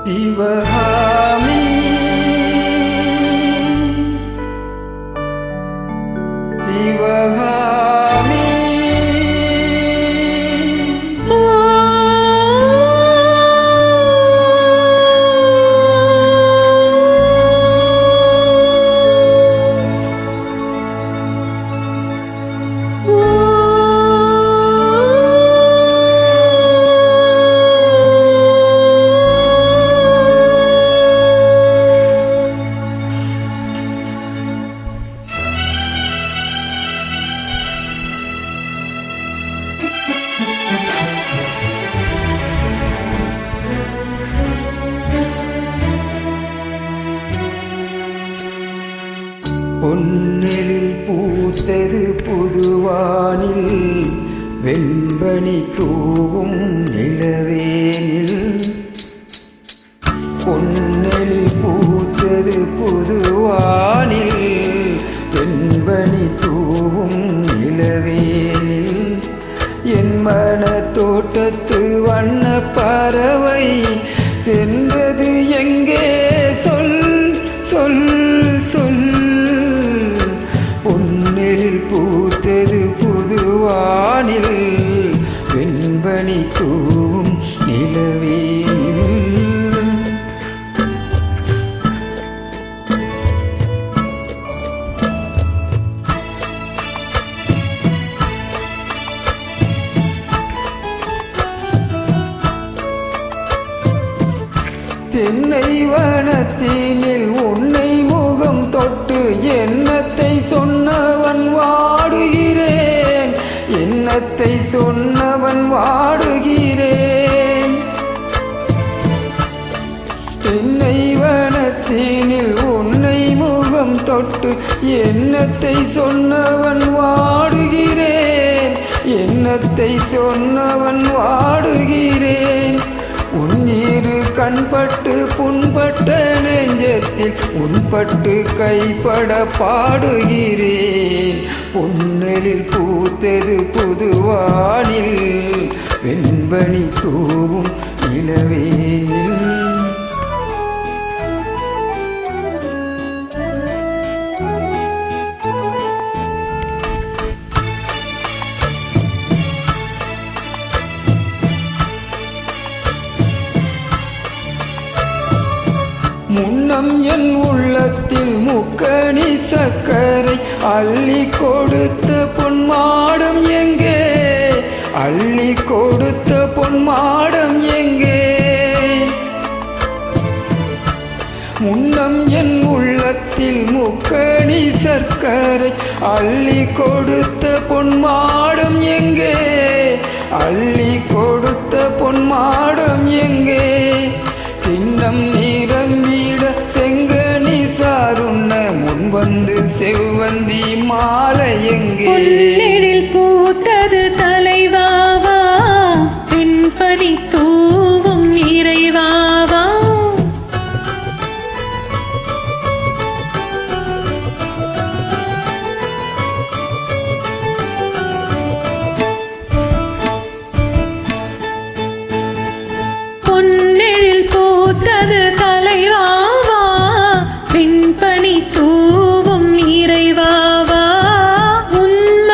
சிவகாமி சிவகாமி பொன்னெழில் பூத்தது புதுவானில் வெண்பனி தூவும் நிலவேனில் பொன்னெழில் பூத்தது புதுவானில் வெண்பனி தூவும் நிலவேனில் என் மன தோட்டத்து வண்ண பறவை சென்றது எங்கே சொல் சொல் சொல் பொன்னெழில் பூத்தது புதுவானில் வெண்பனி தூவும் நிலவேனில் தென்னை வனத்தினில் உன்னை முகம் தொட்டு எண்ணத்தை சொன்னவன் வாடுகிறேன் எண்ணத்தை சொன்னவன் வாடுகிறேன் தென்னை வனத்தினில் உன்னை முகம் தொட்டு எண்ணத்தை சொன்னவன் வாடுகிறேன் எண்ணத்தை சொன்னவன் வாடுகிறேன் உன்னிரு கண்பட்டு புண்பட்ட நெஞ்சத்தில் உன்பட்டு கைப்பட பாடுகிறேன் பொன்னெழில் பூத்தது புதுவானில் வெண்பனி தூவும் நிலவேனில் முன்னம் என் உள்ளத்தில் முக்கணி சக்கரை அள்ளி கொடுத்த பொன்மாடம் எங்கே அள்ளி கொடுத்த பொன்மாடம் எங்கே முன்னம் என் உள்ளத்தில் முக்கணி சர்க்கரை அள்ளி கொடுத்த பொன்மாடம் எங்கே அள்ளி கொடுத்த பொன்மாடம் எங்கே சின்னம் நிரம்பிட செங்கனி சாருண்ண முன்வந்து செவ்வந்தி மாலை எங்கே பொன்னெழில் பூத்தது தலைவாவா வெண்பனி தூவும் இறைவாவா பூத்தது தலைவாவா வெண்பனி தூவும் இறைவாவா உன்ம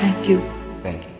தேங்க்யூ. தேங்க்யூ.